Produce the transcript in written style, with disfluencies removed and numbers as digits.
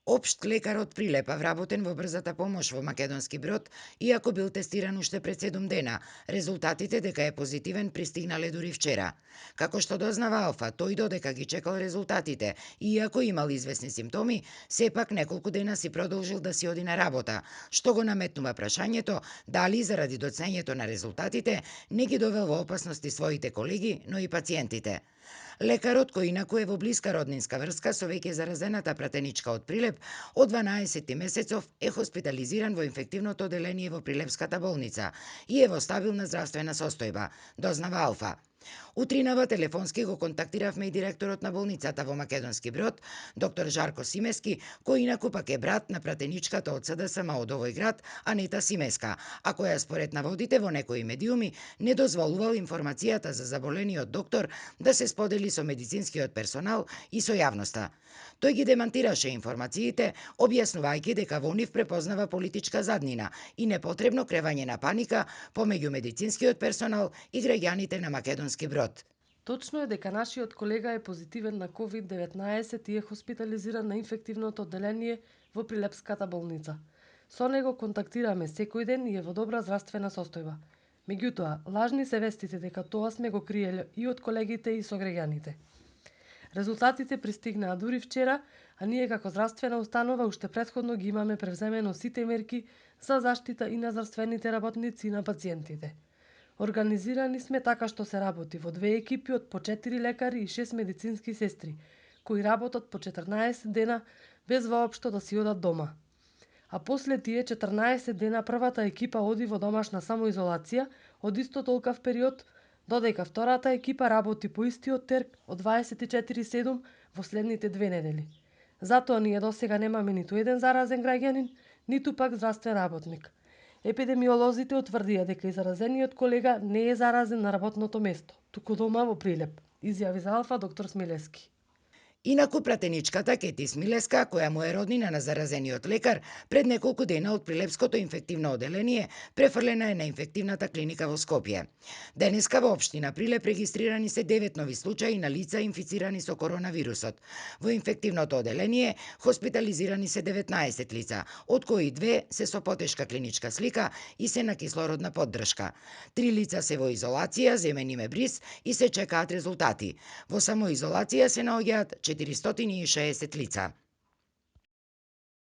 Општ лекар од Прилепа, вработен во брзата помош во Македонски Брод, иако бил тестиран уште пред 7 дена, резултатите дека е позитивен пристигнале дури вчера. Како што дознава Алфа, тој додека ги чекал резултатите, иако имал известни симптоми, сепак неколку дена си продолжил да си оди на работа, што го наметнува прашањето дали заради доцнењето на резултатите не ги довел во опасности своите колеги, но и пациентите. Лекарот, кој инаку е во блиска роднинска врска со веќе заразената пратеничка од Прилеп, од 12 месецов е хоспитализиран во инфективното оделение во Прилепската болница и е во стабилна здравствена состојба, дознава Алфа. Утринава телефонски го контактиравме и директорот на болницата во Македонски Брод, доктор Жарко Симески, кој инаку пак е брат на пратеничката од СДСМ од овој град, Анета Симеска, а која според наводите во некои медиуми не дозволувал информацијата за заболениот доктор да се сподели со медицинскиот персонал и со јавноста. Тој ги демантираше информациите, објаснувајќи дека во нив препознава политичка заднина и непотребно кревање на паника помеѓу медицинскиот персонал и граѓаните на Македонски Брод. Точно е дека нашиот колега е позитивен на COVID-19 и е хоспитализиран на инфективното одделение во Прилепската болница. Со него контактираме секој ден и е во добра здравствена состојба. Меѓутоа, лажни се вестите дека тоа сме го криеле и од колегите и сограѓаните. Резултатите пристигнаа дури вчера, а ние како здравствена установа уште претходно ги имаме превземено сите мерки за заштита и на здравствените работници и на пациентите. Организирани сме така што се работи во две екипи од по 4 лекари и 6 медицински сестри, кои работат по 14 дена без воопшто да си одат дома. А после тие 14 дена првата екипа оди во домашна самоизолација од исто толкав период, додека втората екипа работи по истиот терк од 24/7 во следните 2 недели. Затоа ние досега немаме ниту еден заразен граѓанин, ниту пак здравствен работник. Епидемиолозите утврдија дека и заразениот колега не е заразен на работното место, туку дома во Прилеп, изјави за Алфа доктор Смилески. Инаку пратеничката Кети Смилеска, која му е роднина на заразениот лекар, пред неколку дена од Прилепското инфективно оделение префрлена е на инфективната клиника во Скопје. Денеска во општина Прилеп регистрирани се 9 нови случаи на лица инфицирани со коронавирусот. Во инфективното оделение хоспитализирани се 19 лица, од кои 2 се со потешка клиничка слика и се на кислородна поддршка. 3 лица се во изолација, земен им е бриз и се чекаат резултати. Во самоизолација се наоѓаат 460 лица.